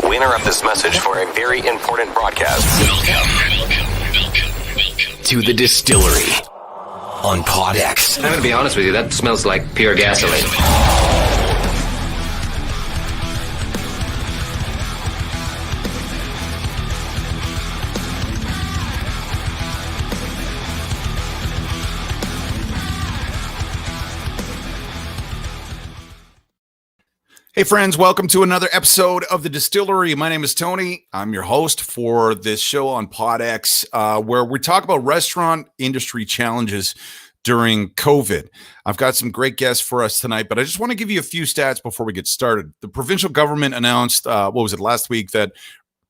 We interrupt this message for a very important broadcast. Welcome to the Distillery on PodX. I'm going to be honest with you, that smells like pure gasoline. Hey friends, welcome to another episode of The Distillery. My name is Tony. I'm your host for this show on PodX, where we talk about restaurant industry challenges during COVID. I've got some great guests for us tonight, but I just want to give you a few stats before we get started. The provincial government announced, last week, that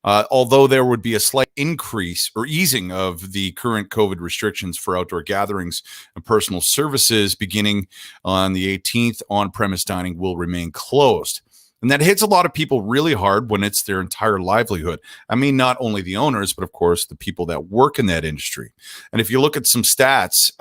although there would be a slight increase or easing of the current COVID restrictions for outdoor gatherings and personal services beginning on the 18th, on-premise dining will remain closed. And that hits a lot of people really hard when it's their entire livelihood. I mean, not only the owners, but of course, the people that work in that industry. And if you look at some stats,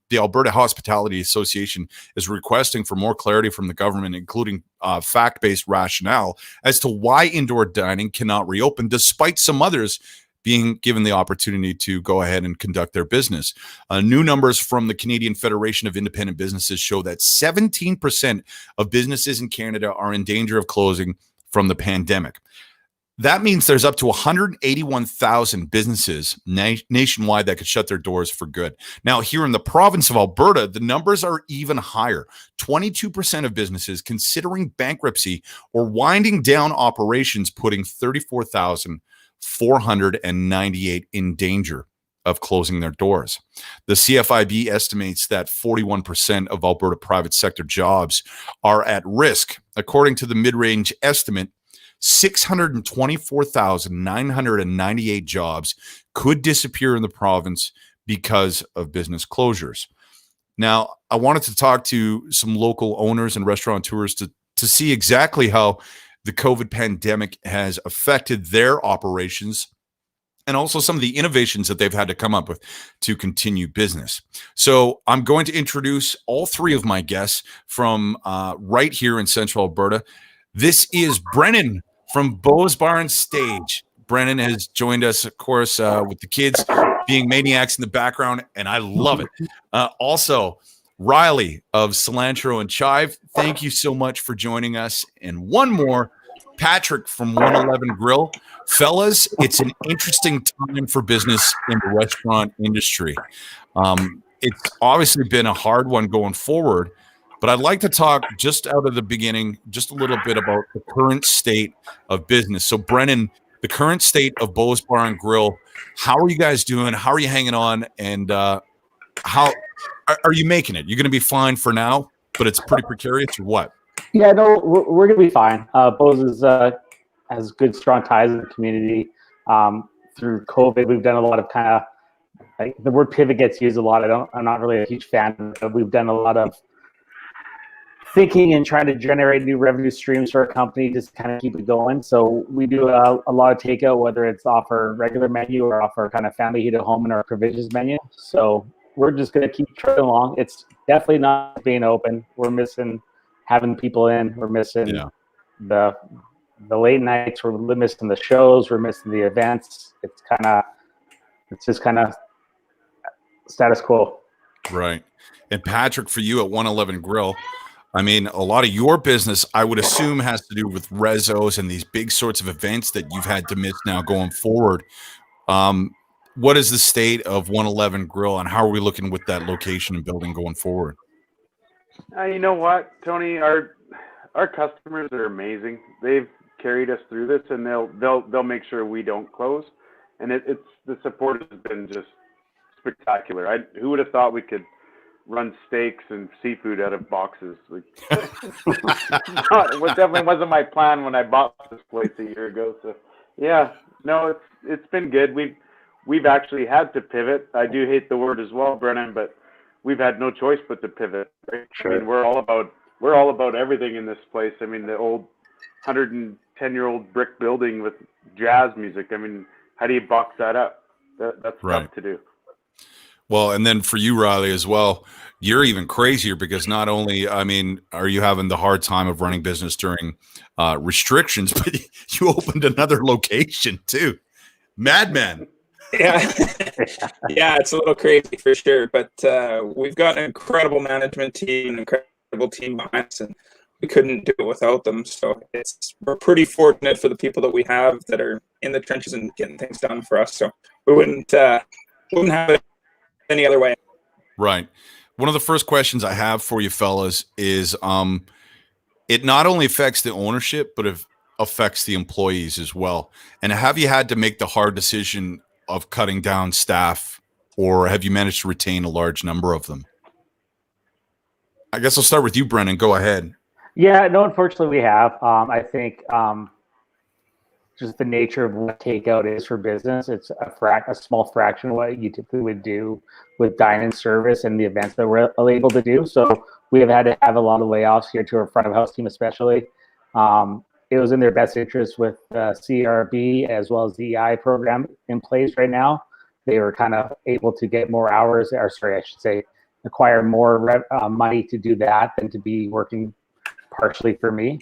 the Alberta Hospitality Association is requesting for more clarity from the government, including fact-based rationale as to why indoor dining cannot reopen, despite some others being given the opportunity to go ahead and conduct their business. New numbers from the Canadian Federation of Independent Businesses show that 17% of businesses in Canada are in danger of closing from the pandemic. That means there's up to 181,000 businesses nationwide that could shut their doors for good. Now, here in the province of Alberta, the numbers are even higher. 22% of businesses considering bankruptcy or winding down operations, putting 34,498 in danger of closing their doors. The CFIB estimates that 41% of Alberta private sector jobs are at risk. According to the mid-range estimate, 624,998 jobs could disappear in the province because of business closures. Now, I wanted to talk to some local owners and restaurateurs to see exactly how the COVID pandemic has affected their operations and also some of the innovations that they've had to come up with to continue business. So I'm going to introduce all three of my guests from right here in Central Alberta. This is Brennan from Beau's Bar and Stage. Brennan has joined us, of course, with the kids being maniacs in the background, and I love it. Also, Riley of Cilantro and Chive, thank you so much for joining us. And one more, Patrick from 111 Grill. Fellas, it's an interesting time for business in the restaurant industry. It's obviously been a hard one going forward, but I'd like to talk just out of the beginning, just a little bit about the current state of business. So, Brennan, the current state of Beau's Bar and Grill, how are you guys doing? How are you hanging on? And how are you making it? You're going to be fine for now, but it's pretty precarious or what? Yeah, no, we're going to be fine. Beau's has good, strong ties in the community. Through COVID, we've done a lot of kind of, like, the word pivot gets used a lot. I'm not really a huge fan, but we've done a lot of thinking and trying to generate new revenue streams for our company, just kind of keep it going. So we do a lot of takeout, whether it's off our regular menu or off our kind of family heat at home and our provisions menu. So we're just going to keep trucking along. It's definitely not being open. We're missing having people in. We're missing the late nights. We're missing the shows. We're missing the events. It's just kind of status quo. Right. And Patrick, for you at 111 Grill, I mean, a lot of your business, I would assume, has to do with rezos and these big sorts of events that you've had to miss now going forward. What is the state of 111 Grill, and how are we looking with that location and building going forward? You know what, Tony? Our customers are amazing. They've carried us through this, and they'll make sure we don't close. And it's the support has been just spectacular. Who would have thought we could run steaks and seafood out of boxes? It definitely wasn't my plan when I bought this place a year ago. So yeah, no, it's been good. We've actually had to pivot. I do hate the word as well, Brennan, but we've had no choice but to pivot. Right? Sure. I mean, we're all about everything in this place. I mean, the old 110-year-old brick building with jazz music. I mean, how do you box that up? That's right. tough to do. Well, and then for you, Riley, as well, you're even crazier because not only, I mean, are you having the hard time of running business during restrictions, but you opened another location too. Madman. Yeah, yeah, it's a little crazy for sure, but we've got an incredible management team, an incredible team behind us, and we couldn't do it without them. So we're pretty fortunate for the people that we have that are in the trenches and getting things done for us. So we wouldn't have it any other way. Right. One of the first questions I have for you fellas is it not only affects the ownership, but it affects the employees as well. And have you had to make the hard decision of cutting down staff, or have you managed to retain a large number of them? I guess I'll start with you, Brennan. Go ahead. Yeah, no, unfortunately we have. I think just the nature of what takeout is for business, it's a small fraction of what you typically would do with dine-in service and the events that we're able to do. So we have had to have a lot of layoffs here to our front of house team especially. It was in their best interest with CRB as well as the EI program in place right now. They were kind of able to get more hours, or sorry, I should say, acquire more money to do that than to be working partially for me.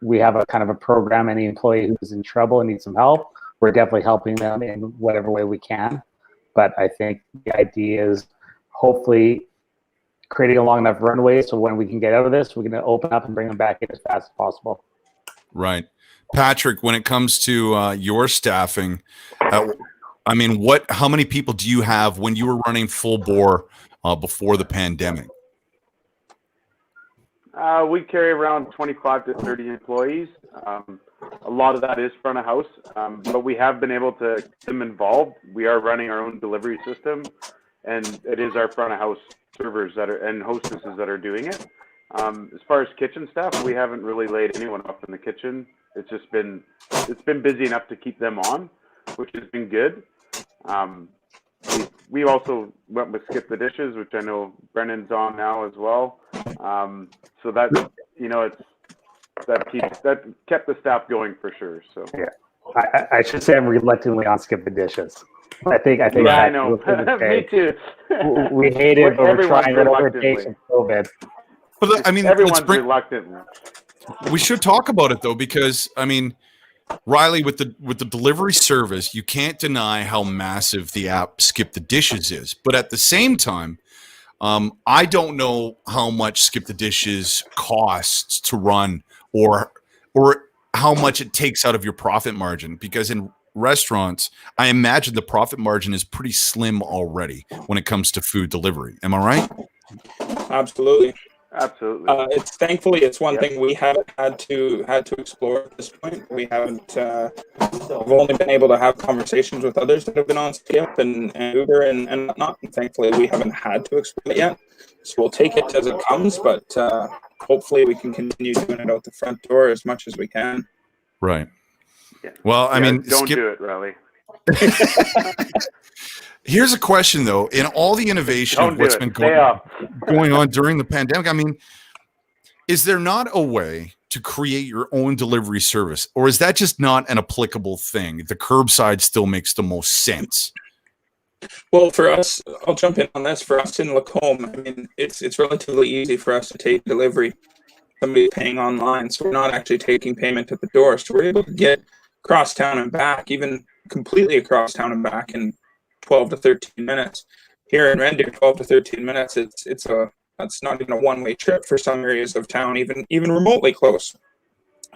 We have a kind of a program, any employee who's in trouble and needs some help, we're definitely helping them in whatever way we can. But I think the idea is hopefully creating a long enough runway so when we can get out of this, we're going to open up and bring them back in as fast as possible. Right. Patrick, when it comes to your staffing, I mean, how many people do you have when you were running full bore before the pandemic? We carry around 25 to 30 employees. A lot of that is front of house, but we have been able to get them involved. We are running our own delivery system, and it is our front of house servers and hostesses that are doing it. As far as kitchen staff, we haven't really laid anyone up in the kitchen. It's been busy enough to keep them on, which has been good. We also went with Skip the Dishes, which I know Brennan's on now as well. So that, that kept the staff going for sure. So yeah, I should say I'm reluctantly on Skip the Dishes. I think. Yeah, I know. Me too. We hate it, but we're trying whatever it takes in COVID. But I mean, everyone's reluctant. We should talk about it though, because I mean, Riley, with the delivery service, you can't deny how massive the app Skip the Dishes is. But at the same time, I don't know how much Skip the Dishes costs to run, or how much it takes out of your profit margin. Because in restaurants, I imagine the profit margin is pretty slim already when it comes to food delivery. Am I right? Absolutely. Thankfully, it's one thing we haven't had to explore at this point. We haven't. We've only been able to have conversations with others that have been on Skip and Uber and whatnot. And thankfully, we haven't had to explore it yet. So we'll take it as it comes, but hopefully, we can continue doing it out the front door as much as we can. Right. Yeah. Well, I mean, don't do it, Riley. Here's a question, though. In all the innovation of what's been going on during the pandemic, I mean, is there not a way to create your own delivery service, or is that just not an applicable thing? The curbside still makes the most sense. Well, for us, I'll jump in on this. For us in Lacombe, I mean, it's relatively easy for us to take delivery. Somebody paying online, so we're not actually taking payment at the door. So we're able to get across town and back, even completely across town and back in 12 to 13 minutes. Here in Red Deer, 12 to 13 minutes, that's not even a one-way trip for some areas of town, even remotely close.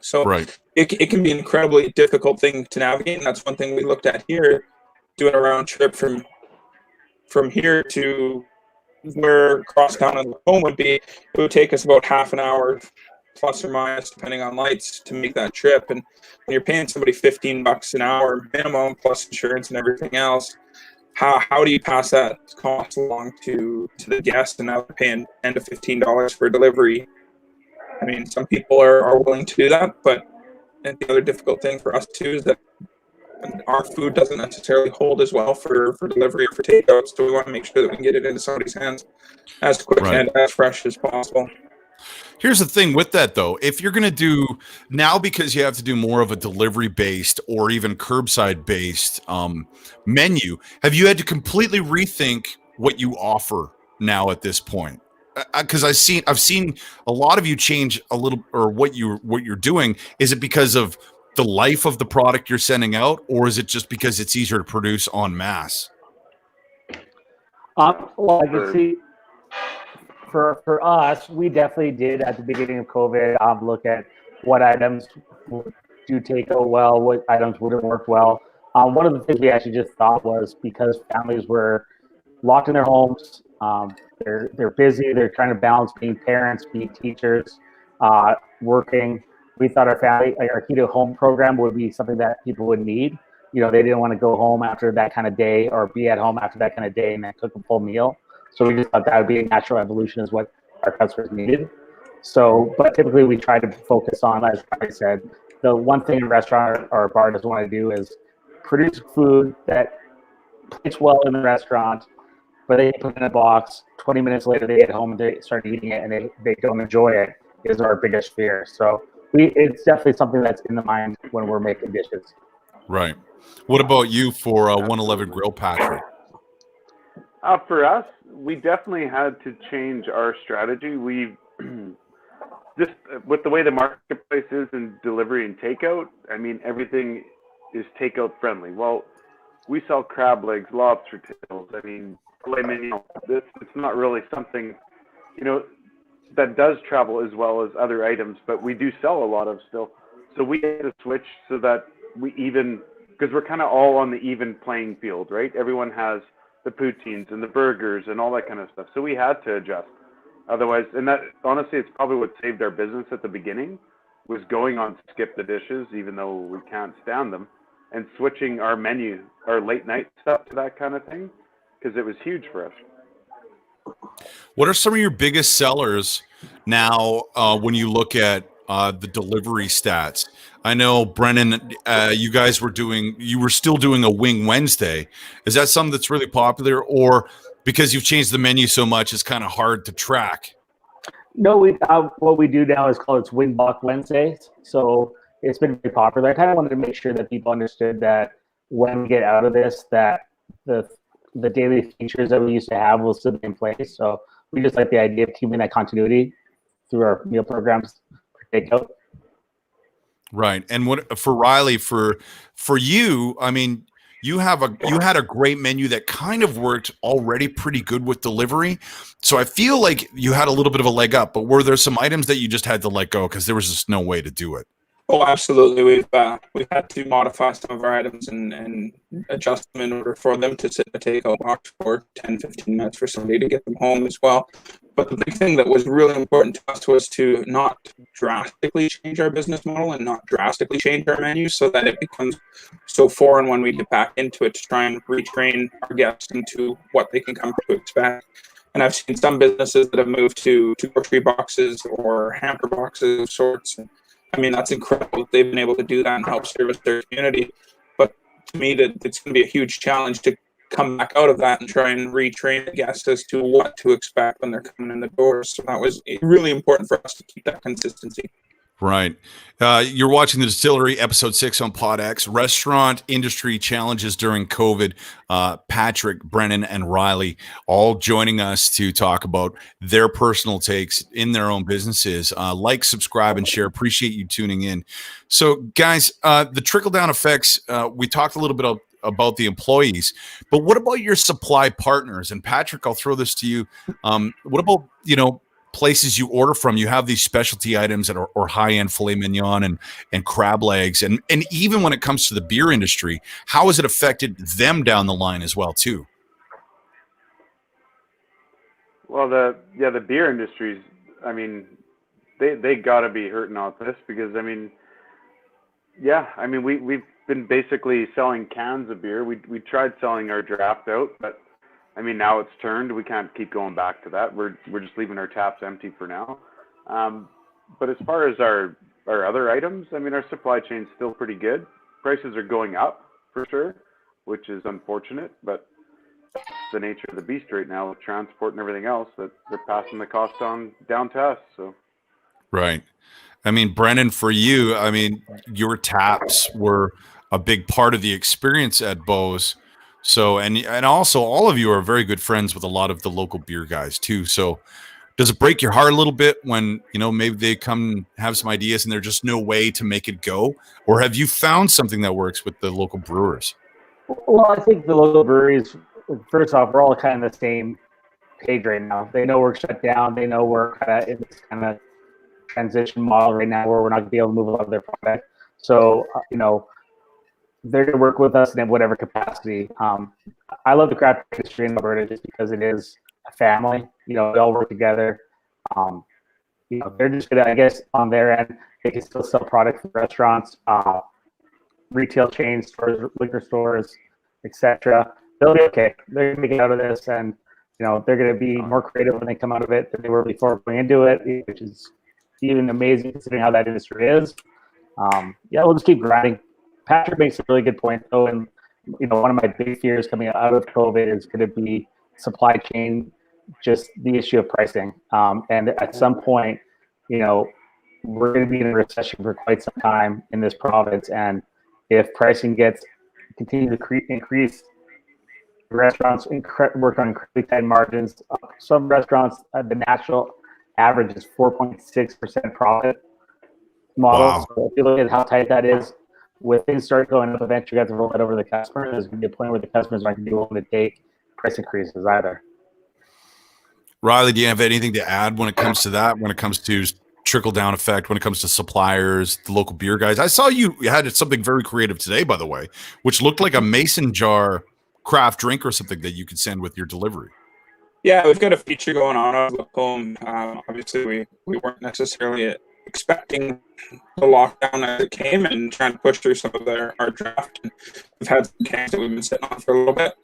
So right. It can be an incredibly difficult thing to navigate, and that's one thing we looked at here, doing a round trip from here to where across town in Lacombe would be. It would take us about half an hour plus or minus, depending on lights, to make that trip. And when you're paying somebody $15 an hour minimum plus insurance and everything else, how do you pass that cost along to the guest? And now they're paying $10 to $15 for delivery. I mean, some people are willing to do that, but and the other difficult thing for us too is that our food doesn't necessarily hold as well for delivery or for takeout. So we want to make sure that we can get it into somebody's hands as quick and as fresh as possible. Here's the thing with that, though. If you're going to do now, because you have to do more of a delivery-based or even curbside-based menu, have you had to completely rethink what you offer now at this point? Because I've seen a lot of you change a little, or what you're doing. Is it because of the life of the product you're sending out, or is it just because it's easier to produce en masse? Well, I can see for us, we definitely did at the beginning of COVID look at what items do take out well, what items wouldn't work well. One of the things we actually just thought was because families were locked in their homes, they're busy, they're trying to balance being parents, being teachers, working. We thought our keto home program would be something that people would need. They didn't want to go home after that kind of day or be at home after that kind of day and then cook a full meal. So we just thought that would be a natural evolution, is what our customers needed. So, but typically we try to focus on, as I said, the one thing a restaurant or a bar doesn't want to do is produce food that plays well in the restaurant, but they put it in a box. 20 minutes later, they get home and they start eating it, and they don't enjoy it. Is our biggest fear. So it's definitely something that's in the mind when we're making dishes. Right. What about you for 111 Grill, Patrick? For us, we definitely had to change our strategy. We just with the way the marketplace is in delivery and takeout, I mean, everything is takeout friendly. Well, we sell crab legs, lobster tails. I mean, filet mignon. It's not really something, that does travel as well as other items, but we do sell a lot of still. So we had to switch so that because we're kind of all on the even playing field, right? Everyone has the poutines and the burgers and all that kind of stuff. So we had to adjust. Otherwise, and that honestly, it's probably what saved our business at the beginning, was going on skip the dishes, even though we can't stand them, and switching our menu, our late night stuff to that kind of thing, because it was huge for us. What are some of your biggest sellers now when you look at the delivery stats? I know, Brennan, you were still doing a Wing Wednesday. Is that something that's really popular, or because you've changed the menu so much, it's kind of hard to track? No, what we do now is called Wing Buck Wednesdays. So it's been very popular. I kind of wanted to make sure that people understood that when we get out of this, that the daily features that we used to have will still be in place. So we just like the idea of keeping that continuity through our meal programs for takeout. Right. And what for Riley, for you, I mean, you had a great menu that kind of worked already pretty good with delivery. So I feel like you had a little bit of a leg up, but were there some items that you just had to let go because there was just no way to do it? Oh, absolutely. We've had to modify some of our items and adjust them in order for them to sit in a takeout box for 10, 15 minutes for somebody to get them home as well. But the big thing that was really important to us was to not drastically change our business model and not drastically change our menu so that it becomes so foreign when we get back into it, to try and retrain our guests into what they can come to expect. And I've seen some businesses that have moved to grocery boxes or hamper boxes of sorts. I mean, that's incredible. They've been able to do that and help service their community. But to me, it's going to be a huge challenge to come back out of that and try and retrain the guests as to what to expect when they're coming in the doors. So that was really important for us to keep that consistency. Right. You're watching The Distillery, episode 6 on PodX, restaurant industry challenges during COVID. Patrick, Brennan, and Riley all joining us to talk about their personal takes in their own businesses. Like, subscribe, and share. Appreciate you tuning in. So, guys, the trickle-down effects, we talked a little bit about the employees, but what about your supply partners? And Patrick, I'll throw this to you. What about, places you order from? You have these specialty items that are or high-end filet mignon and crab legs, and even when it comes to the beer industry, how has it affected them down the line as well too? Well, the beer industries, I mean, they got to be hurting off this, because we've been basically selling cans of beer. We tried selling our draft out, but now it's turned. We can't keep going back to that. We're just leaving our taps empty for now. But as far as our other items, our supply chain's still pretty good. Prices are going up for sure, which is unfortunate, but it's the nature of the beast right now with transport and everything else, that they're passing the cost down to us. So, right. Brennan, for you, your taps were a big part of the experience at Bo's. So, and also all of you are very good friends with a lot of the local beer guys too. So does it break your heart a little bit when, maybe they come have some ideas and there's just no way to make it go? Or have you found something that works with the local brewers? Well, I think the local breweries, first off, we're all kind of the same page right now. They know we're shut down. They know we're kind of in this kind of transition model right now where we're not going to be able to move a lot of their product. So, they're going to work with us in whatever capacity. I love the craft industry in Alberta just because it is a family. We all work together. They're just going to, I guess, on their end, they can still sell product for restaurants, retail chains, stores, liquor stores, etc. They'll be okay. They're going to get out of this, and they're going to be more creative when they come out of it than they were before going into it, which is even amazing considering how that industry is. We'll just keep grinding. Patrick makes a really good point, though, and one of my big fears coming out of COVID is going to be supply chain, just the issue of pricing. And at some point, we're going to be in a recession for quite some time in this province, and if pricing continue to increase, restaurants work on incredibly tight margins. Some restaurants, the national average is 4.6% profit model. Wow. So if you look at how tight that is, when things start going up, eventually you have to roll that over to the customer. There's going to be a point where the customers aren't going to be willing to take price increases either. Riley, do you have anything to add when it comes to that, when it comes to trickle down effect, when it comes to suppliers, the local beer guys? I saw you had something very creative today, by the way, which looked like a mason jar craft drink or something that you could send with your delivery. Yeah, we've got a feature going on at home. Obviously, we weren't necessarily expecting the lockdown as it came and trying to push through some of our draft. And we've had some cans that we've been sitting on for a little bit.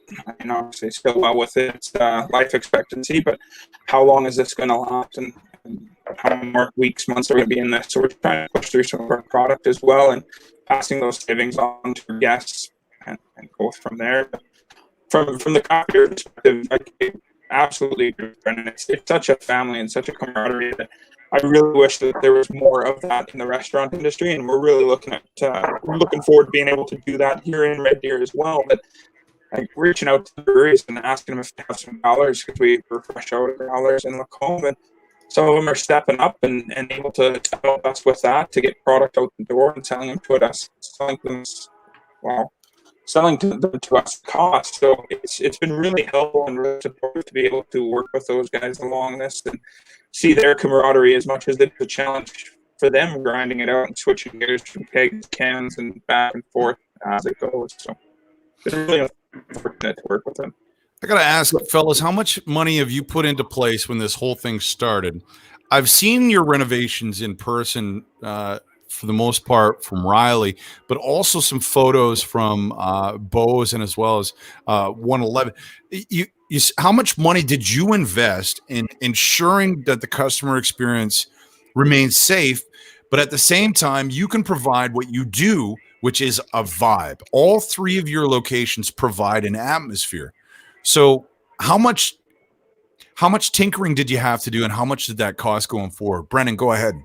Obviously still well within its life expectancy, but how long is this going to last, and how many more weeks, months are going to be in this? So we're trying to push through some of our product as well and passing those savings on to our guests and go from there. But from the craft beer perspective, I absolutely agree with Brendan. It's such a family and such a camaraderie that I really wish that there was more of that in the restaurant industry, and we're really looking forward to being able to do that here in Red Deer as well. But reaching out to the breweries and asking them if they have some dollars, because we were fresh out of dollars in Lacombe, and some of them are stepping up and able to help us with that to get product out the door and selling them to us, selling them to us cost. So it's been really helpful and really supportive to be able to work with those guys along this and see their camaraderie as much as it's a challenge for them, grinding it out and switching gears from kegs, cans, and back and forth as it goes. So it's really fortunate to work with them. I got to ask, fellas, how much money have you put into place when this whole thing started? I've seen your renovations in person for the most part from Riley, but also some photos from Bose and as well as 111. How much money did you invest in ensuring that the customer experience remains safe, but at the same time, you can provide what you do, which is a vibe? All three of your locations provide an atmosphere. So how much tinkering did you have to do, and how much did that cost going forward? Brennan, go ahead.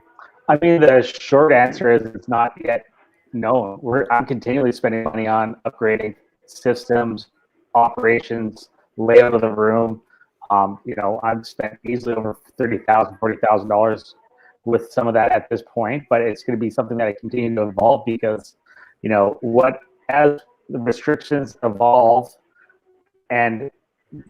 I mean, the short answer is it's not yet known. I'm continually spending money on upgrading systems, operations, layout of the room. I've spent easily over $30,000, $40,000 with some of that at this point, but it's going to be something that I continue to evolve because, as the restrictions evolve and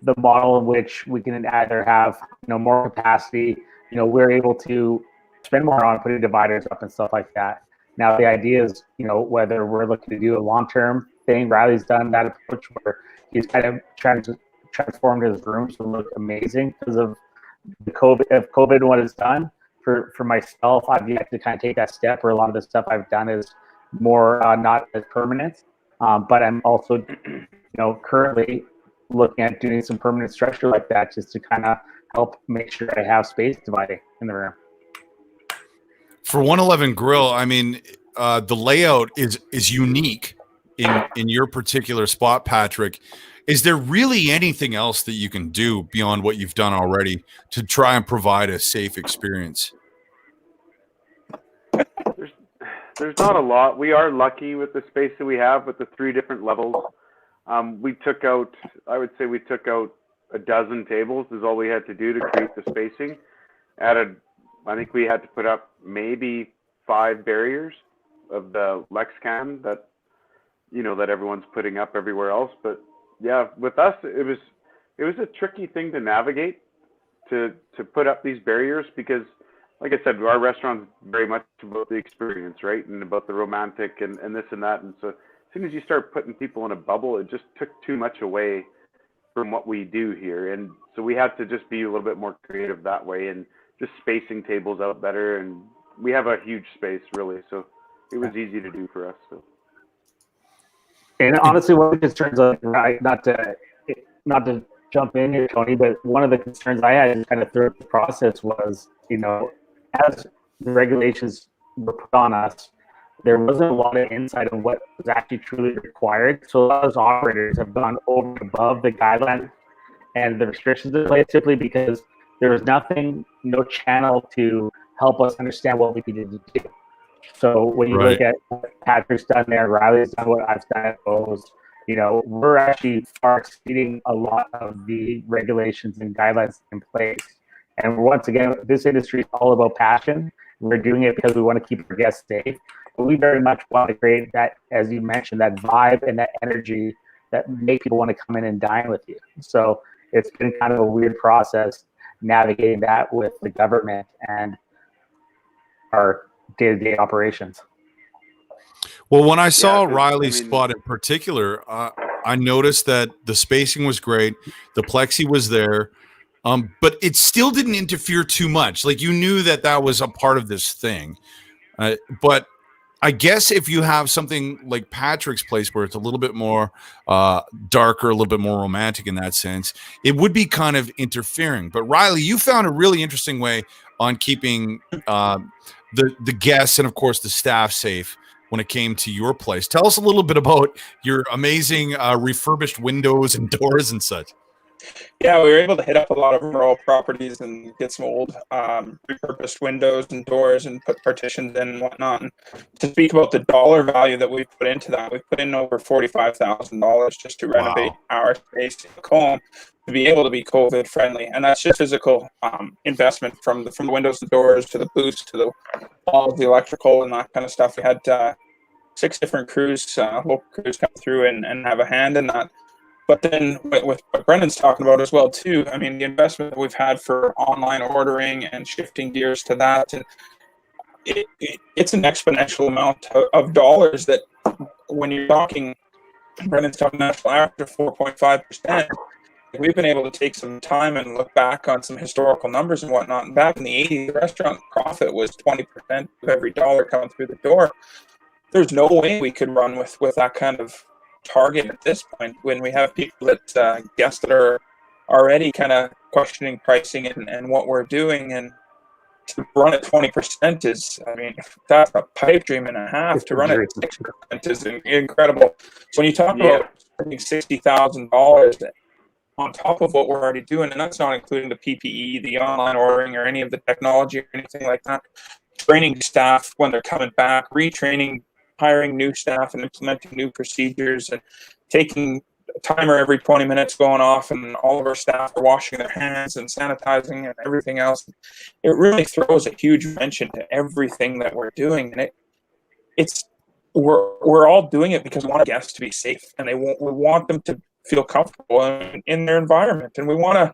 the model in which we can either have, more capacity, we're able to spend more on putting dividers up and stuff like that. Now, the idea is, whether we're looking to do a long-term thing. Riley's done that approach where he's kind of transformed his room to look amazing because of the COVID and what it's done. For myself, I've yet to kind of take that step where a lot of the stuff I've done is more not as permanent. But I'm also, currently looking at doing some permanent structure like that just to kind of help make sure I have space dividing in the room. For 111 Grill, I mean, the layout is unique in your particular spot, Patrick. Is there really anything else that you can do beyond what you've done already to try and provide a safe experience? There's not a lot. We are lucky with the space that we have with the 3 different levels We took out, I would say we took out a dozen tables is all we had to do to create the spacing. I think we had to put up maybe 5 barriers of the Lexcan that, that everyone's putting up everywhere else. But yeah, with us, it was a tricky thing to navigate to put up these barriers because, like I said, our restaurant's very much about the experience, right? And about the romantic and this and that. And so as soon as you start putting people in a bubble, it just took too much away from what we do here. And so we had to just be a little bit more creative that way and just spacing tables out better. And we have a huge space, really. So it was easy to do for us. So. And honestly, one of the concerns, not to jump in here, Tony, but one of the concerns I had kind of throughout the process was, as the regulations were put on us, there wasn't a lot of insight on what was actually truly required. So a lot of those operators have gone over and above the guidelines and the restrictions in place simply because there was no channel to help us understand what we needed to do. So when you look at what Patrick's done there, Riley's done what I've done at Bose, we're actually far exceeding a lot of the regulations and guidelines in place. And once again, this industry is all about passion. We're doing it because we want to keep our guests safe. But we very much want to create that, as you mentioned, that vibe and that energy that make people want to come in and dine with you. So it's been kind of a weird process navigating that with the government and our day-to-day operations. Well, when I saw Riley's spot in particular, I noticed that the spacing was great. The plexi was there. But it still didn't interfere too much. Like, you knew that was a part of this thing. But I guess if you have something like Patrick's place where it's a little bit more darker, a little bit more romantic in that sense, it would be kind of interfering. But Riley, you found a really interesting way on keeping the guests and, of course, the staff safe when it came to your place. Tell us a little bit about your amazing refurbished windows and doors and such. Yeah, we were able to hit up a lot of rural properties and get some old repurposed windows and doors and put partitions in and whatnot. And to speak about the dollar value that we put into that, we put in over $45,000 just to renovate our space in Macomb to be able to be COVID friendly. And that's just physical investment from the windows and doors to the booths to the walls, the electrical and that kind of stuff. We had 6 different crews, local crews come through and have a hand in that. But then with what Brendan's talking about as well, too, I mean, the investment that we've had for online ordering and shifting gears to that, and it's an exponential amount of dollars that when you're talking, Brendan's talking national average of 4.5%, we've been able to take some time and look back on some historical numbers and whatnot. And back in the 80s, the restaurant profit was 20% of every dollar coming through the door. There's no way we could run with that kind of target at this point when we have people that guests that are already kind of questioning pricing and what we're doing, and to run at 20% is, I mean, that's a pipe dream and a half. To run at 6% is incredible. So when you talk about spending $60,000 on top of what we're already doing, and that's not including the PPE, the online ordering, or any of the technology or anything like that, training staff when they're coming back, retraining, hiring new staff and implementing new procedures and taking a timer every 20 minutes going off, and all of our staff are washing their hands and sanitizing and everything else. It really throws a huge wrench into everything that we're doing. And we're all doing it because we want guests to be safe, and we want them to feel comfortable in their environment. And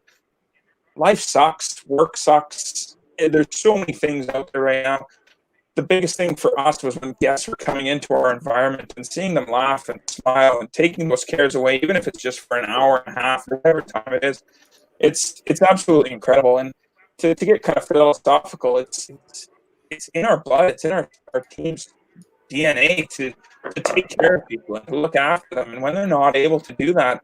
life sucks, work sucks. There's so many things out there right now. The biggest thing for us was when guests were coming into our environment and seeing them laugh and smile and taking those cares away, even if it's just for an hour and a half or whatever time it is. It's absolutely incredible. And to get kind of philosophical, it's in our blood, it's in our team's DNA to take care of people and to look after them. And when they're not able to do that,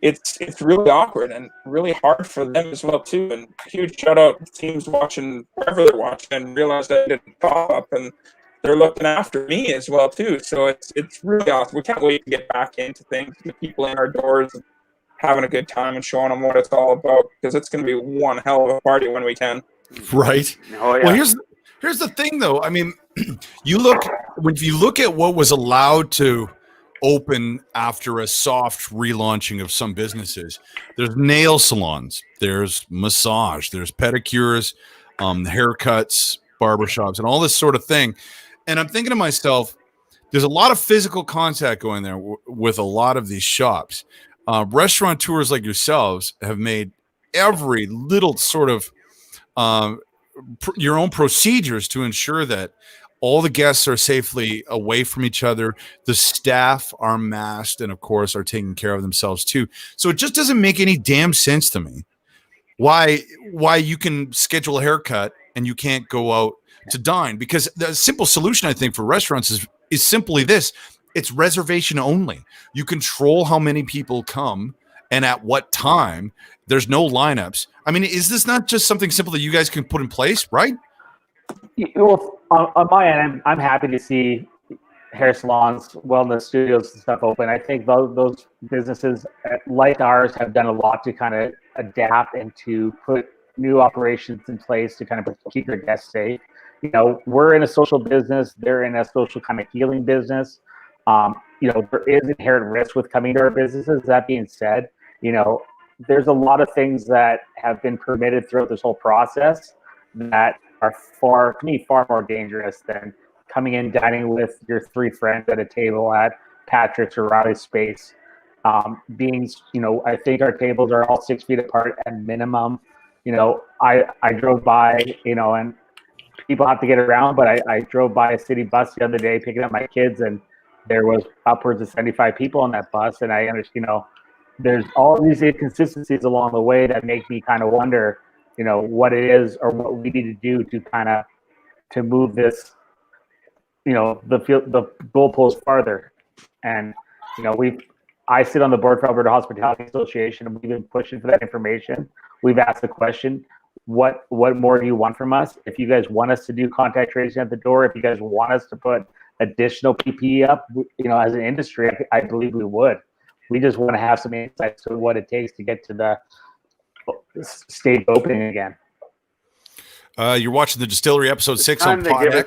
it's really awkward and really hard for them as well too. And huge shout out to teams watching wherever they're watching and realize that I didn't pop up, and they're looking after me as well too. So it's really awesome. We can't wait to get back into things, get people in our doors and having a good time and showing them what it's all about, because it's going to be one hell of a party when we can. Right. Oh, yeah. Well, here's the thing though. I mean, if you look at what was allowed to open after a soft relaunching of some businesses. There's nail salons, there's massage, there's pedicures, haircuts, barbershops, and all this sort of thing. And I'm thinking to myself, there's a lot of physical contact going there with a lot of these shops. Restaurateurs like yourselves have made every little sort of your own procedures to ensure that all the guests are safely away from each other. The staff are masked and, of course, are taking care of themselves too. So it just doesn't make any damn sense to me why you can schedule a haircut and you can't go out to dine. Because the simple solution, I think, for restaurants is simply this: it's reservation only. You control how many people come and at what time. There's no lineups. I mean, is this not just something simple that you guys can put in place, right? Well, on my end, I'm happy to see hair salons, wellness studios, and stuff open. I think those businesses like ours have done a lot to kind of adapt and to put new operations in place to kind of keep their guests safe. You know, we're in a social business; they're in a social kind of healing business. You know, there is inherent risk with coming to our businesses. That being said, you know, there's a lot of things that have been permitted throughout this whole process that are far more dangerous than coming in, dining with your three friends at a table at Patrick's or Riley's Space. You know, I think our tables are all 6 feet apart at minimum. You know, I drove by, you know, and people have to get around, but I drove by a city bus the other day picking up my kids, and there was upwards of 75 people on that bus. And I understand, you know, there's all these inconsistencies along the way that make me kind of wonder, you know, what it is or what we need to do to kind of to move this, you know, the goalpost farther. And you know, I sit on the board for Alberta Hospitality Association, and we've been pushing for that information. We've asked the question, what more do you want from us? If you guys want us to do contact tracing at the door, if you guys want us to put additional PPE up, you know, as an industry, I believe we would. We just want to have some insights to what it takes to get to the state opening again. You're watching the Distillery episode 6 on Pod.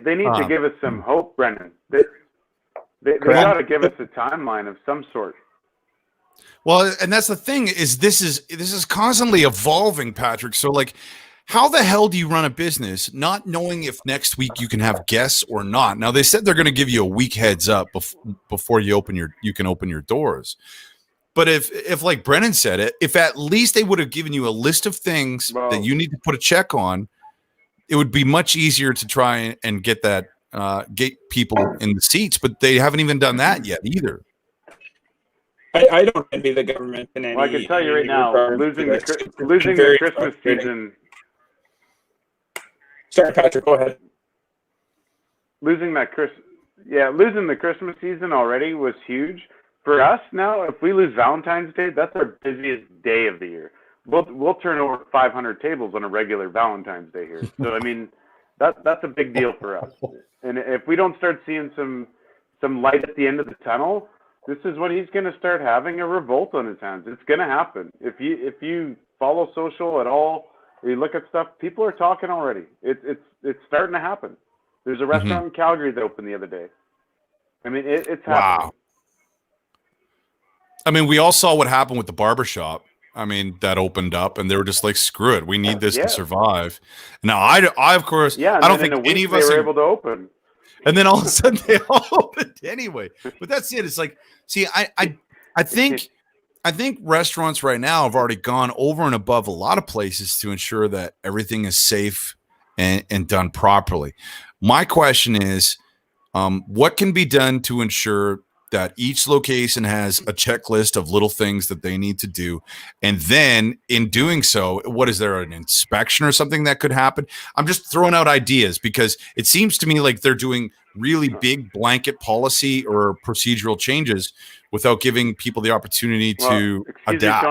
They need to give us some hope, Brendan. They got to give us a timeline of some sort. Well, and that's the thing is this is constantly evolving, Patrick. So like, how the hell do you run a business not knowing if next week you can have guests or not? Now they said they're going to give you a week heads up before you can open your doors. But if like Brennan said it, if at least they would have given you a list of things that you need to put a check on, it would be much easier to try and get that get people in the seats. But they haven't even done that yet either. I don't envy the government in any. Well, I can tell you right now, losing the Christmas season. Sorry, Patrick. Go ahead. Losing the Christmas season already was huge. For us now, if we lose Valentine's Day, that's our busiest day of the year. We'll turn over 500 tables on a regular Valentine's Day here. So I mean, that's a big deal for us. And if we don't start seeing some light at the end of the tunnel, this is when he's going to start having a revolt on his hands. It's going to happen. If you follow social at all, or you look at stuff, people are talking already. It's starting to happen. There's a restaurant in Calgary that opened the other day. I mean, it's happening. Wow. I mean, we all saw what happened with the barbershop. I mean, that opened up and they were just like, screw it. We need this to survive. Now, I of course, I don't think any of us were able to open. And then all of a sudden they all opened anyway. But that's it. It's like, see, I think restaurants right now have already gone over and above a lot of places to ensure that everything is safe and done properly. My question is, what can be done to ensure that each location has a checklist of little things that they need to do? And then in doing so, what is there, an inspection or something that could happen? I'm just throwing out ideas because it seems to me like they're doing really big blanket policy or procedural changes without giving people the opportunity to adapt.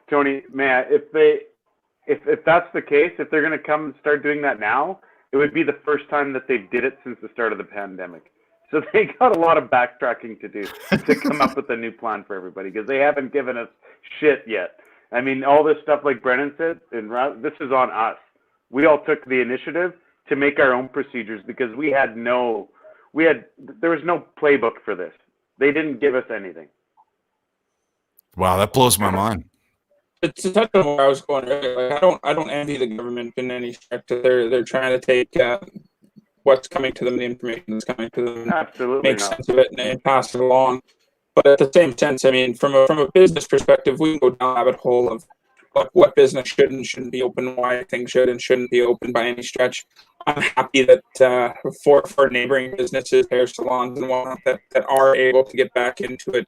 Tony, man, if that's the case, if they're going to come and start doing that now, it would be the first time that they did it since the start of the pandemic. So they got a lot of backtracking to do to come up with a new plan for everybody because they haven't given us shit yet. I mean, all this stuff, like Brennan said, this is on us. We all took the initiative to make our own procedures because we had no there was no playbook for this. They didn't give us anything. Wow, that blows my mind. To touch on where I was going earlier, like I don't envy the government in any stretch. They're trying to take what's coming to them, the information that's coming to them, Absolutely make not. sense of it and pass it along. But at the same sense, I mean, from a business perspective, we can go down a rabbit hole of what business should and shouldn't be open, why things should and shouldn't be open by any stretch. I'm happy that for neighboring businesses, hair salons and whatnot, that are able to get back into it,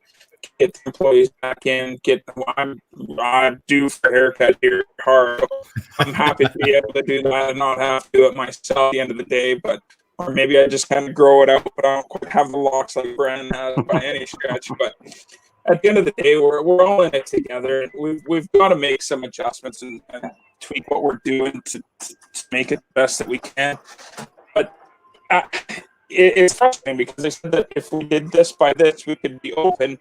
get the employees back in, I'm due for a haircut here hard. I'm happy to be able to do that and not have to do it myself at the end of the day, or maybe I just kind of grow it out, but I don't quite have the locks like Brennan has by any stretch. But at the end of the day, we're all in it together. We've got to make some adjustments and tweak what we're doing to make it the best that we can. But it's frustrating because they said that if we did this by this, we could be open.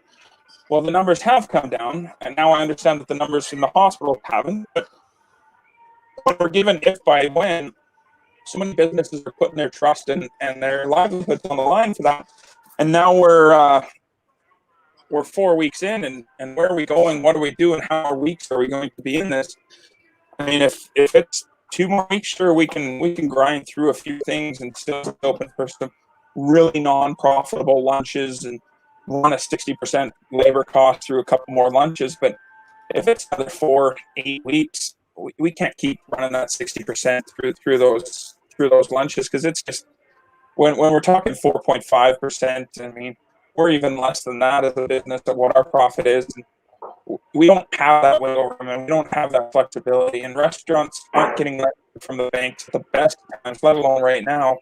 Well, the numbers have come down, and now I understand that the numbers in the hospital haven't. But when we're given if by when, so many businesses are putting their trust and their livelihoods on the line for that. And now we're 4 weeks in, and where are we going? What are we doing? How many weeks are we going to be in this? I mean, if it's 2 more weeks, sure, we can grind through a few things and still open for some really non-profitable lunches and run a 60% labor cost through a couple more lunches. But if it's another 4-8 weeks, we can't keep running that 60% through those lunches, because it's just when we're talking 4.5%. I mean, we're even less than that as a business at what our profit is. And we don't have that wiggle room, and we don't have that flexibility. And restaurants aren't getting lent from the banks at the best times, let alone right now.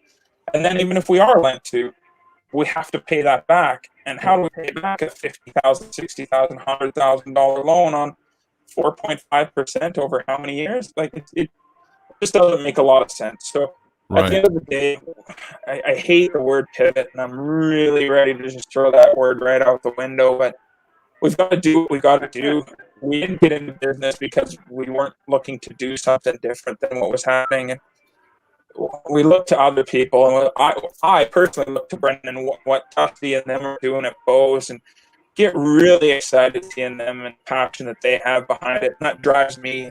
And then even if we are lent to, we have to pay that back. And how do we pay back a $50,000, $60,000, $100,000 loan on 4.5% over how many years? Like it just doesn't make a lot of sense. So at the end of the day, I hate the word pivot, and I'm really ready to just throw that word right out the window. But we've got to do what we got to do. We didn't get into business because we weren't looking to do something different than what was happening. And we look to other people, and I personally look to Brendan and what Tufty and them are doing at Bose, and get really excited seeing them and passion that they have behind it. And that drives me.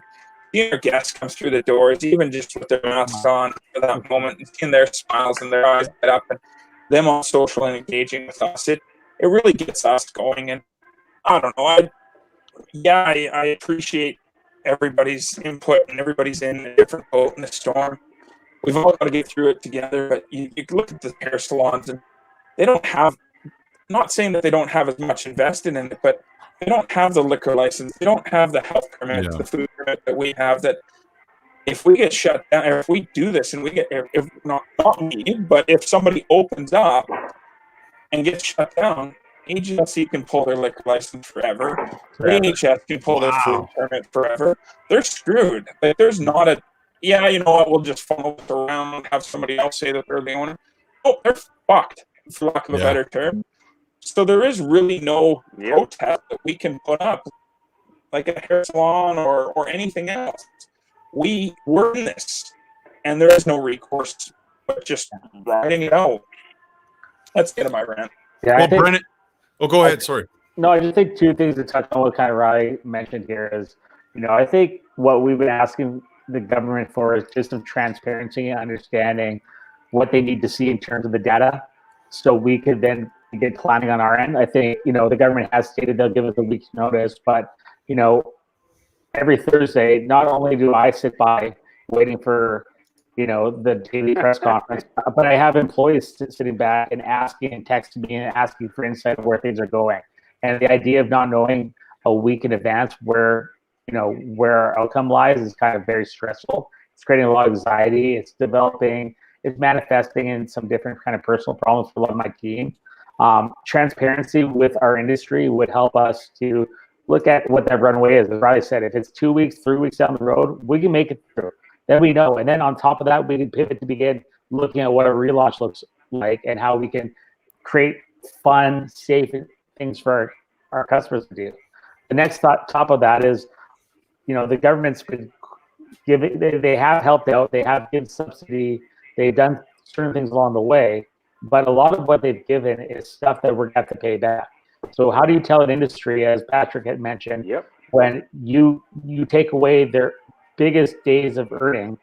Seeing our guests come through the doors, even just with their masks on for that moment, and seeing their smiles and their eyes light up, and them all social and engaging with us, it really gets us going. And I don't know, I appreciate everybody's input, and everybody's in a different boat in the storm. We've all got to get through it together. But you look at the hair salons, and they don't have, not saying that they don't have as much invested in it, but they don't have the liquor license. They don't have the health permit, the food permit that we have. That if we get shut down, or if we do this and we get, if not me, but if somebody opens up and gets shut down, AGLC can pull their liquor license forever. AHS can pull their food permit forever. They're screwed. Like, there's not a, yeah, you know what, we'll just funnel it around and have somebody else say that they're the owner. Oh, they're fucked, for lack of a better term. So there is really no protest that we can put up, like a hair salon or anything else. We're in this, and there is no recourse but just riding it out. That's the end of my rant. Yeah, well, Brennan. Oh, go ahead. Sorry. No, I just think two things to touch on what kind of Riley mentioned here is, I think what we've been asking the government for is just some transparency and understanding what they need to see in terms of the data, so we could then get planning on our end. I think, the government has stated they'll give us a week's notice, but, every Thursday, not only do I sit by waiting for, the daily press conference, but I have employees sitting back and asking and texting me and asking for insight of where things are going. And the idea of not knowing a week in advance where our outcome lies is kind of very stressful. It's creating a lot of anxiety. It's manifesting in some different kind of personal problems for a lot of my team. Transparency with our industry would help us to look at what that runway is. As Riley said, if it's 2 weeks, 3 weeks down the road, we can make it through. Then we know. And then on top of that, we can pivot to begin looking at what a relaunch looks like and how we can create fun, safe things for our customers to do. The next top of that is, the government's been giving, they have helped out, they have given subsidy, they've done certain things along the way. but a lot of what they've given is stuff that we're going to have to pay back. So how do you tell an industry, as Patrick had mentioned, Yep. when you take away their biggest days of earning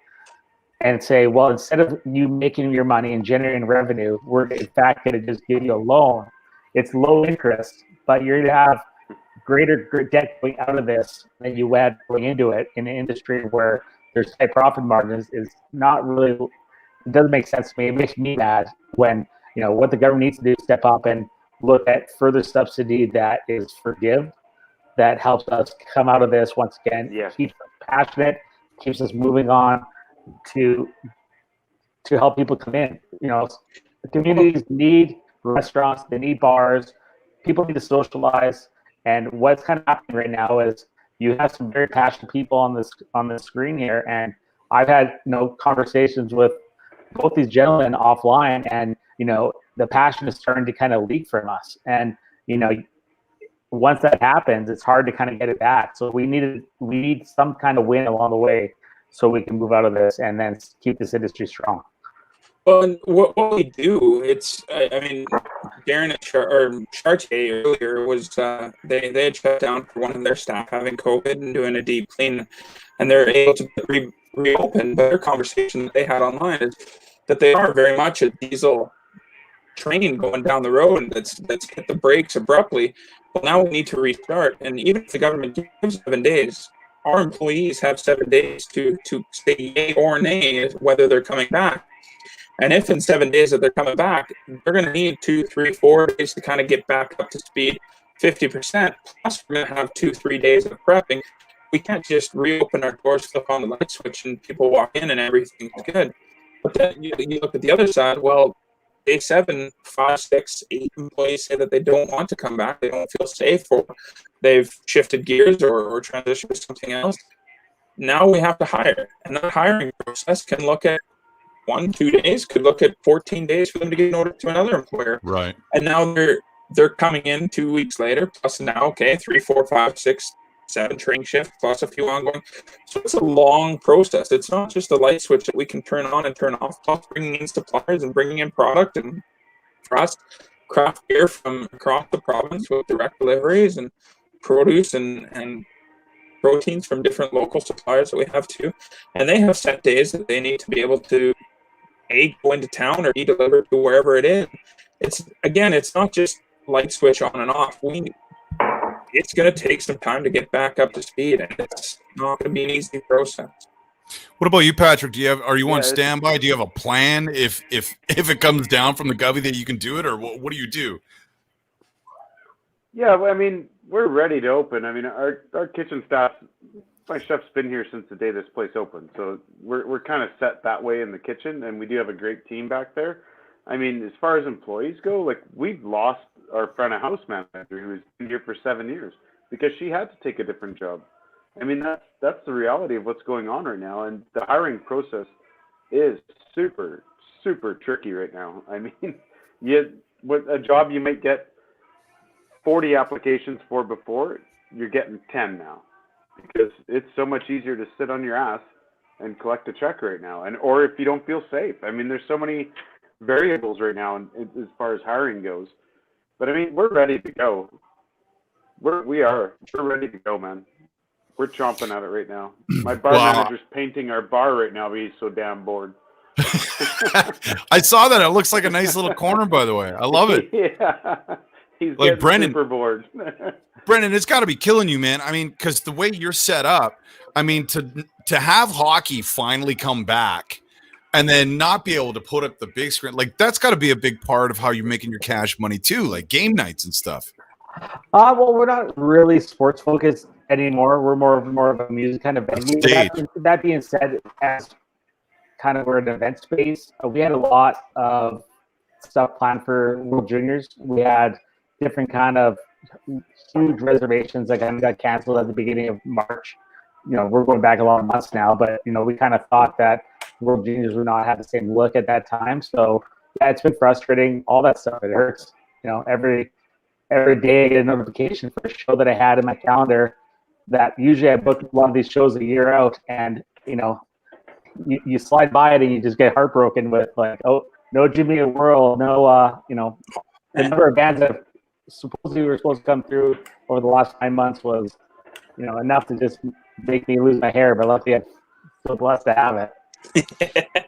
and say, well, instead of you making your money and generating revenue, we're in fact going to just give you a loan. It's low interest, but you're going to have greater debt going out of this than you had going into it in an industry where there's high profit margins is not really, it doesn't make sense to me. It makes me mad when, what the government needs to do is step up and look at further subsidy that is forgive, that helps us come out of this once again. Yes. Keeps us passionate, keeps us moving on to help people come in. Communities need restaurants, they need bars, people need to socialize. And what's kind of happening right now is you have some very passionate people on this screen here, and I've had conversations with both these gentlemen offline, and the passion is starting to kind of leak from us. And once that happens, it's hard to kind of get it back. So we need some kind of win along the way, so we can move out of this and then keep this industry strong. Well, and what we do, I mean, Darren or Chartier earlier was they had shut down for one of their staff having COVID and doing a deep clean, and they're able to reopen. But their conversation that they had online is that they are very much a diesel train going down the road, and that's hit the brakes abruptly. Well, now we need to restart, and even if the government gives 7 days, our employees have 7 days to say yay or nay whether they're coming back. And if in 7 days that they're coming back, they're going to need 2, 3, 4 days to kind of get back up to speed, 50%. Plus, we're going to have 2-3 days of prepping. We can't just reopen our doors, flip on the light switch, and people walk in and everything's good. But then you look at the other side. Well, day 7, 5, 6, 8 employees say that they don't want to come back. They don't feel safe, or they've shifted gears or transitioned to something else. Now we have to hire, and that hiring process can look at 1-2 days, could look at 14 days for them to get an order to another employer. Right. And now they're coming in 2 weeks later, plus now, 3, 4, 5, 6, 7 training shifts, plus a few ongoing. So it's a long process. It's not just a light switch that we can turn on and turn off, plus bringing in suppliers and bringing in product. And for us, craft beer from across the province with direct deliveries, and produce and proteins from different local suppliers that we have too. And they have set days that they need to be able to go into town or be delivered to wherever it is. It's not just light switch on and off. It's going to take some time to get back up to speed, and it's not going to be an easy process. What about you, Patrick? Are you on standby? Do you have a plan if it comes down from the govy that you can do it, or what do you do? Yeah, well, I mean, we're ready to open. I mean, our kitchen staff, my chef's been here since the day this place opened, so we're kind of set that way in the kitchen, and we do have a great team back there. I mean, as far as employees go, like, we've lost our front of house manager who's been here for 7 years because she had to take a different job. I mean, that's the reality of what's going on right now, and the hiring process is super, super tricky right now. I mean, with a job you might get 40 applications for before, you're getting 10 now, because it's so much easier to sit on your ass and collect a check right now, or if you don't feel safe. I mean, there's so many variables right now as far as hiring goes. But I mean, we're ready to go. We're ready to go, man. We're chomping at it right now. My bar manager's painting our bar right now, but he's so damn bored. I saw that. It looks like a nice little corner, by the way. I love it. Yeah. He's like getting Brendan, super bored. Brendan, it's got to be killing you, man. I mean, because the way you're set up, I mean, to have hockey finally come back and then not be able to put up the big screen, like, that's got to be a big part of how you're making your cash money too, like game nights and stuff. Well, we're not really sports focused anymore. We're more of a music kind of venue. That being said, as kind of we're an event space, we had a lot of stuff planned for World Juniors. We had different kind of huge reservations that kind of got canceled at the beginning of March. We're going back a lot of months now, but we kind of thought that World Juniors would not have the same look at that time. So yeah, it's been frustrating. All that stuff, it hurts. Every day I get a notification for a show that I had in my calendar that usually I book a lot of these shows a year out, and you slide by it and you just get heartbroken with like, oh, no Jimmy and Whirl, no, the number of bands that supposedly were supposed to come through over the last 9 months was, enough to just make me lose my hair. But luckily, I'm still blessed to have it.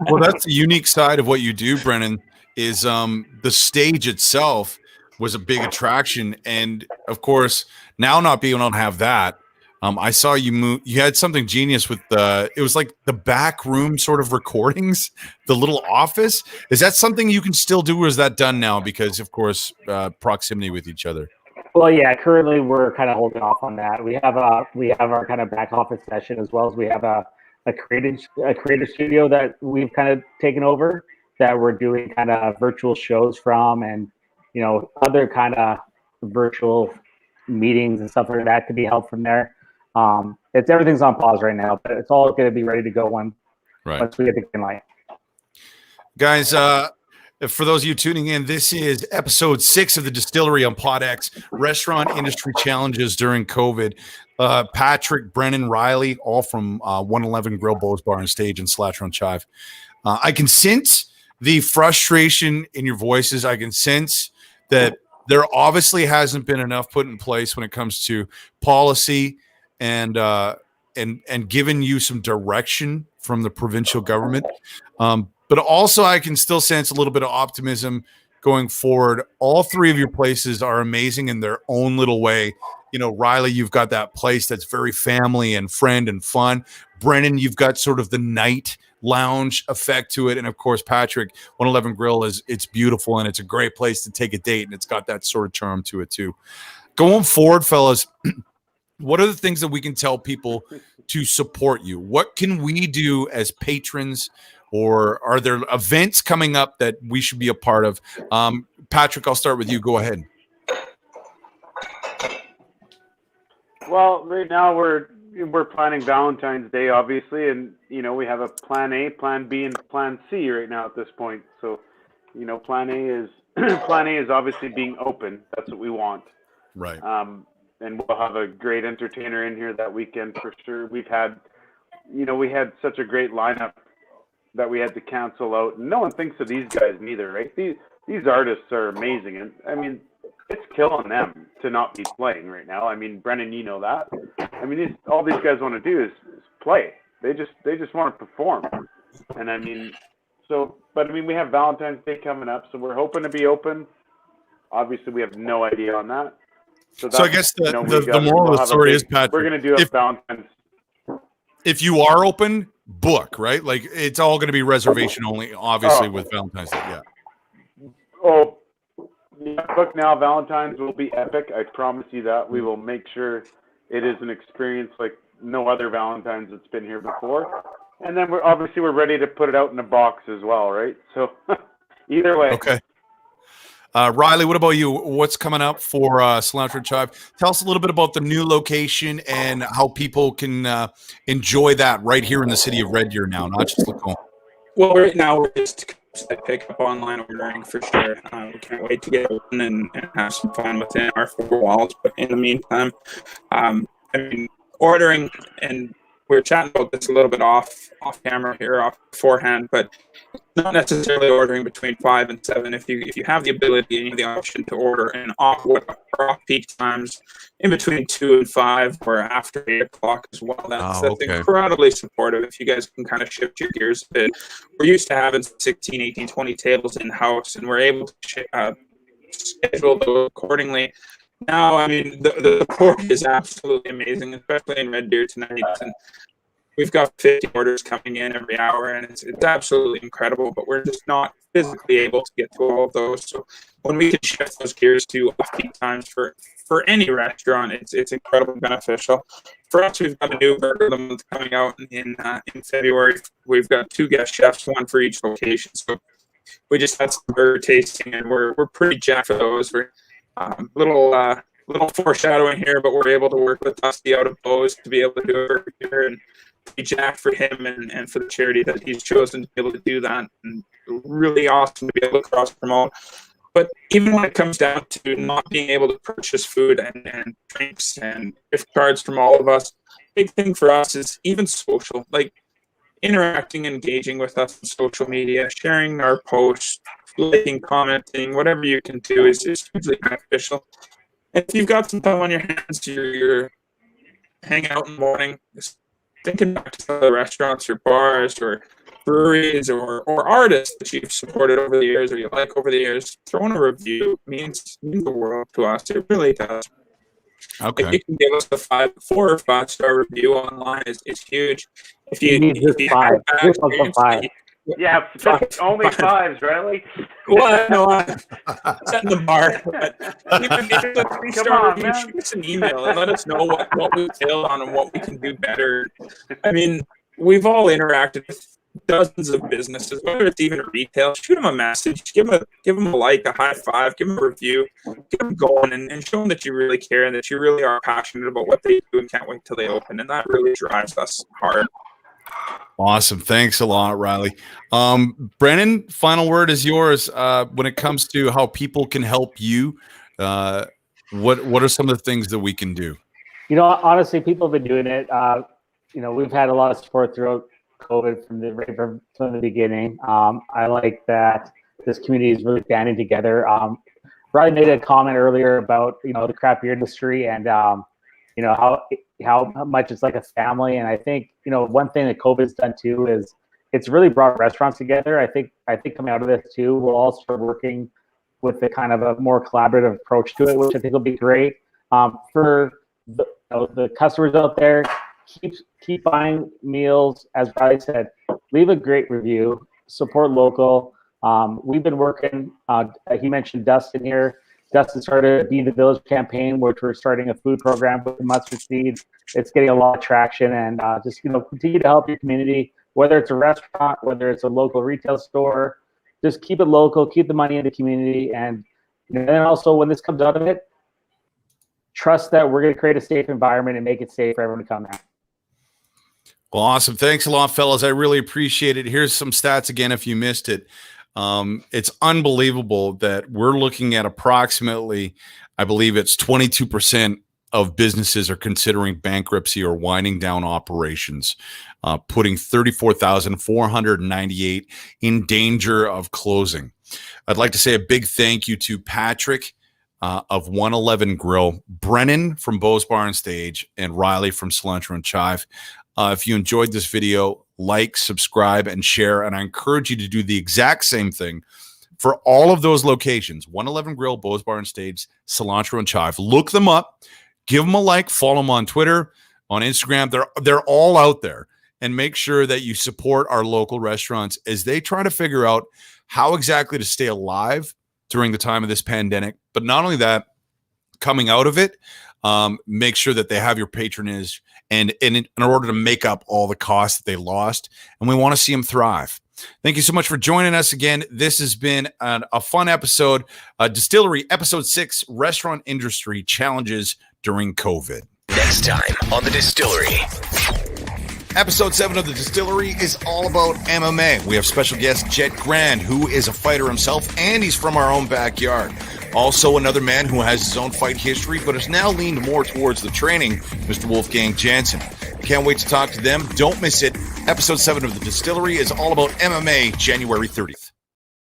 Well, that's the unique side of what you do, Brennan, is the stage itself was a big attraction. And of course, now not being able to have that, I saw you move. You had something genius with it was like the back room sort of recordings, the little office. Is that something you can still do, or is that done now? Because of course, proximity with each other. Well, yeah, currently we're kind of holding off on that. We have our kind of back office session, as well as we have a creative studio that we've kind of taken over, that we're doing kind of virtual shows from, and other kind of virtual meetings and stuff like that to be held from there. Everything's on pause right now, but it's all going to be ready to go once we get the green light. Guys, for those of you tuning in, this is episode 6 of the Distillery on PodX, Restaurant Industry Challenges during COVID. Patrick, Brennan, Riley, all from 111 Grill, Bowes Bar and Stage, and Cilantro and Chive. I can sense the frustration in your voices. I can sense that there obviously hasn't been enough put in place when it comes to policy and giving you some direction from the provincial government. But also I can still sense a little bit of optimism going forward. All 3 of your places are amazing in their own little way. Riley, you've got that place that's very family and friend and fun. Brennan, you've got sort of the night lounge effect to it. And of course, Patrick, 111 Grill it's beautiful, and it's a great place to take a date, and it's got that sort of charm to it too. Going forward, fellas, what are the things that we can tell people to support you? What can we do as patrons, or are there events coming up that we should be a part of? Patrick, I'll start with you. Go ahead. Well, right now we're planning Valentine's Day, obviously, and we have a plan A, plan B, and plan C right now at this point. So, plan A is obviously being open. That's what we want. Right. And we'll have a great entertainer in here that weekend for sure. We had such a great lineup that we had to cancel out. And no one thinks of these guys neither, right? These artists are amazing, and I mean, it's killing them to not be playing right now. I mean, Brennan, you know that. I mean, all these guys want to do is play. They just want to perform. And I mean, we have Valentine's Day coming up, so we're hoping to be open. Obviously, we have no idea on that. So I guess the moral of the story is, Patrick, we're going to do a Valentine's. If you are open, book, right? Like, it's all going to be reservation only, obviously, with Valentine's Day. Yeah. Oh, yeah, book now. Valentine's will be epic. I promise you that. We will make sure it is an experience like no other Valentine's that's been here before. And then we're ready to put it out in a box as well, right? So either way. Okay. Riley, what about you? What's coming up for Cilantro and Chive? Tell us a little bit about the new location and how people can enjoy that right here in the city of Red Deer now, not just Lacombe. Well, right now we're just pick up online ordering for sure. We can't wait to get open and have some fun within our 4 walls. But in the meantime, ordering, and we were chatting about this a little bit off camera here, off beforehand, but not necessarily ordering between 5 and 7. If you have the ability and you have the option to order in off peak times in between 2 and 5 or after 8 o'clock as well, that's incredibly supportive. If you guys can kind of shift your gears a bit, we're used to having 16, 18, 20 tables in house, and we're able to schedule those accordingly. Now, I mean, the support is absolutely amazing, especially in Red Deer tonight. And we've got 50 orders coming in every hour, and it's absolutely incredible, but we're just not physically able to get to all of those. So when we can shift those gears to off-peak times for any restaurant, it's incredibly beneficial. For us, we've got a new burger of the month coming out in February. We've got 2 guest chefs, 1 for each location. So we just had some burger tasting, and we're pretty jacked for those. We're little foreshadowing here, but we're able to work with Dusty out of Bowes to be able to do a burger here, and be jacked for him and for the charity that he's chosen to be able to do that. And really awesome to be able to cross promote. But even when it comes down to not being able to purchase food and drinks and gift cards from all of us, big thing for us is even social. Like, interacting, engaging with us on social media, sharing our posts, liking, commenting, whatever you can do is hugely beneficial. And if you've got some time on your hands, you're hanging out in the morning, just thinking back to some of the restaurants or bars or breweries or artists that you've supported over the years or you like over the years, throwing a review means the world to us. It really does. Okay. If you can give us a 4 or 5 star review online, is huge. If you need this if 5. have Here's a 5. Yeah, just only 5s, really. Well, no, I'm setting the bar. But even if it's a 3-star review, man. shoot us an email and let us know what we failed on and what we can do better. I mean, we've all interacted with dozens of businesses, whether it's even retail. Shoot them a message, give them a like, a high five, give them a review, get them going, and show them that you really care and that you really are passionate about what they do and can't wait till they open. And that really drives us hard. Awesome. Thanks a lot, Riley. Brennan, final word is yours. When it comes to how people can help you, what are some of the things that we can do? Honestly, people have been doing it. We've had a lot of support throughout COVID from the beginning. I like that this community is really banding together. Riley made a comment earlier about the craft beer industry and how much it's like a family. And I think one thing that COVID's done too is it's really brought restaurants together. I think coming out of this too, we'll all start working with the kind of a more collaborative approach to it, which I think will be great for the customers out there. Keep buying meals. As Riley said, leave a great review, support local. We've been working, he mentioned Dustin here. Dustin started a Be the Village campaign, which we're starting a food program with the mustard seed. It's getting a lot of traction, and just continue to help your community, whether it's a restaurant, whether it's a local retail store. Just keep it local, keep the money in the community, and then also when this comes out of it, trust that we're going to create a safe environment and make it safe for everyone to come out. Well, awesome. Thanks a lot, fellas. I really appreciate it. Here's some stats again if you missed it. It's unbelievable that we're looking at approximately, I believe it's 22% of businesses are considering bankruptcy or winding down operations, putting 34,498 in danger of closing. I'd like to say a big thank you to Patrick of 111 Grill, Brennan from Beau's Bar and Stage, and Riley from Cilantro and Chive. If you enjoyed this video, like, subscribe, and share. And I encourage you to do the exact same thing for all of those locations. 111 Grill, Beau's Bar and Stage, Cilantro and Chive. Look them up. Give them a like. Follow them on Twitter, on Instagram. They're all out there. And make sure that you support our local restaurants as they try to figure out how exactly to stay alive during the time of this pandemic. But not only that, coming out of it, make sure that they have your patronage and in order to make up all the costs that they lost. And we want to see them thrive. Thank you so much for joining us again. This has been a fun episode. Distillery, episode 6, restaurant industry challenges during COVID. Next time on The Distillery. Episode 7 of The Distillery is all about MMA. We have special guest Jet Grand, who is a fighter himself, and he's from our own backyard. Also, another man who has his own fight history, but has now leaned more towards the training, Mr. Wolfgang Jansen. Can't wait to talk to them. Don't miss it. Episode 7 of The Distillery is all about MMA, January 30th.